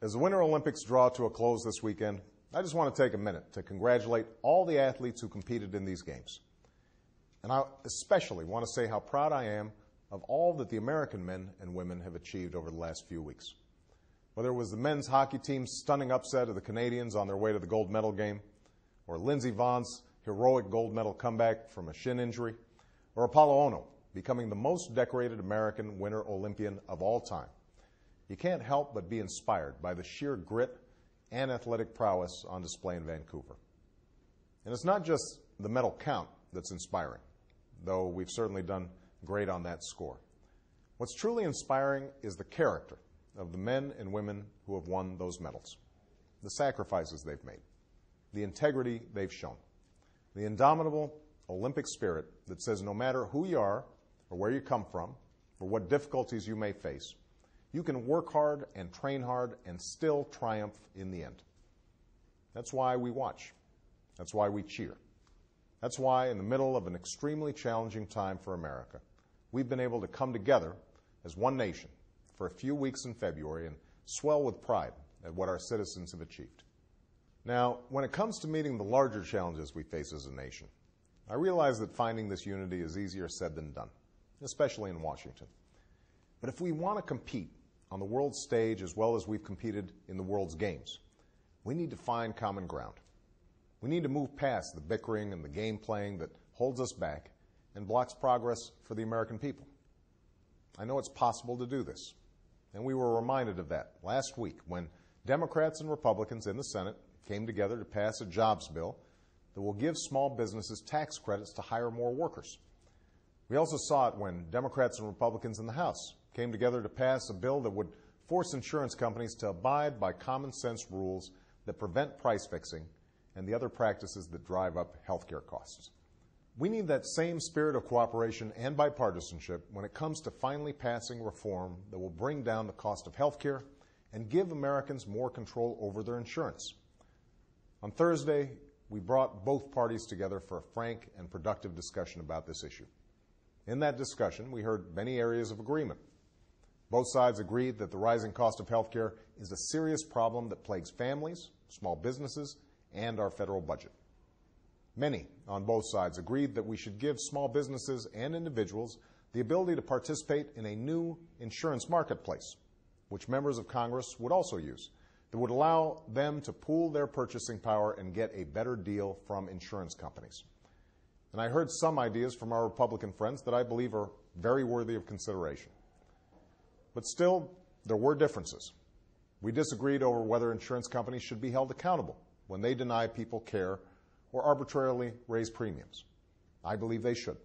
As the Winter Olympics draw to a close this weekend, I just want to take a minute to congratulate all the athletes who competed in these games. And I especially want to say how proud I am of all that the American men and women have achieved over the last few weeks. Whether it was the men's hockey team's stunning upset of the Canadians on their way to the gold medal game, or Lindsey Vohn's heroic gold medal comeback from a shin injury, or Apolo Ohno becoming the most decorated American Winter Olympian of all time, you can't help but be inspired by the sheer grit and athletic prowess on display in Vancouver. And it's not just the medal count that's inspiring, though we've certainly done great on that score. What's truly inspiring is the character of the men and women who have won those medals, the sacrifices they've made, the integrity they've shown, the indomitable Olympic spirit that says no matter who you are or where you come from or what difficulties you may face, you can work hard and train hard and still triumph in the end. That's why we watch. That's why we cheer. That's why, in the middle of an extremely challenging time for America, we've been able to come together as one nation for a few weeks in February and swell with pride at what our citizens have achieved. Now, when it comes to meeting the larger challenges we face as a nation, I realize that finding this unity is easier said than done, especially in Washington. But if we want to compete on the world stage as well as we've competed in the world's games, we need to find common ground. We need to move past the bickering and the game playing that holds us back and blocks progress for the American people. I know it's possible to do this, and we were reminded of that last week when Democrats and Republicans in the Senate came together to pass a jobs bill that will give small businesses tax credits to hire more workers. We also saw it when Democrats and Republicans in the House came together to pass a bill that would force insurance companies to abide by common sense rules that prevent price fixing and the other practices that drive up healthcare costs. We need that same spirit of cooperation and bipartisanship when it comes to finally passing reform that will bring down the cost of healthcare and give Americans more control over their insurance. On Thursday, we brought both parties together for a frank and productive discussion about this issue. In that discussion, we heard many areas of agreement. Both sides agreed that the rising cost of healthcare is a serious problem that plagues families, small businesses, and our federal budget. Many on both sides agreed that we should give small businesses and individuals the ability to participate in a new insurance marketplace, which members of Congress would also use, that would allow them to pool their purchasing power and get a better deal from insurance companies. And I heard some ideas from our Republican friends that I believe are very worthy of consideration. But still, there were differences. We disagreed over whether insurance companies should be held accountable when they deny people care or arbitrarily raise premiums. I believe they should.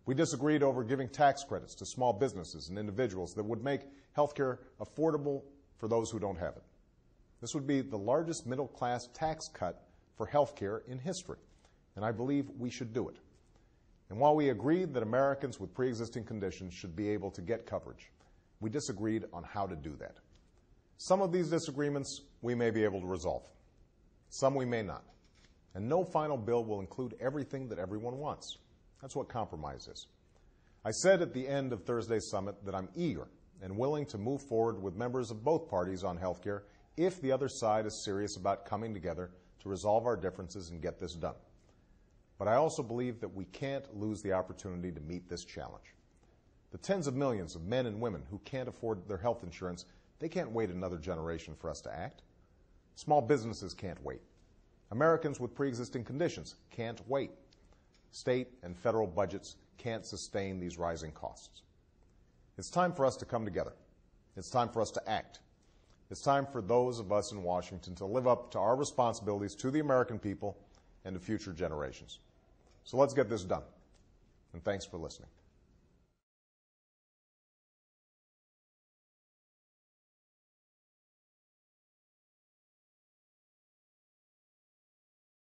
We disagreed over giving tax credits to small businesses and individuals that would make healthcare affordable for those who don't have it. This would be the largest middle-class tax cut for healthcare in history, and I believe we should do it. And while we agreed that Americans with pre-existing conditions should be able to get coverage, we disagreed on how to do that. Some of these disagreements we may be able to resolve. Some we may not. And no final bill will include everything that everyone wants. That's what compromise is. I said at the end of Thursday's summit that I'm eager and willing to move forward with members of both parties on health care if the other side is serious about coming together to resolve our differences and get this done. But I also believe that we can't lose the opportunity to meet this challenge. The tens of millions of men and women who can't afford their health insurance, they can't wait another generation for us to act. Small businesses can't wait. Americans with pre-existing conditions can't wait. State and federal budgets can't sustain these rising costs. It's time for us to come together. It's time for us to act. It's time for those of us in Washington to live up to our responsibilities to the American people and to future generations. So let's get this done. And thanks for listening.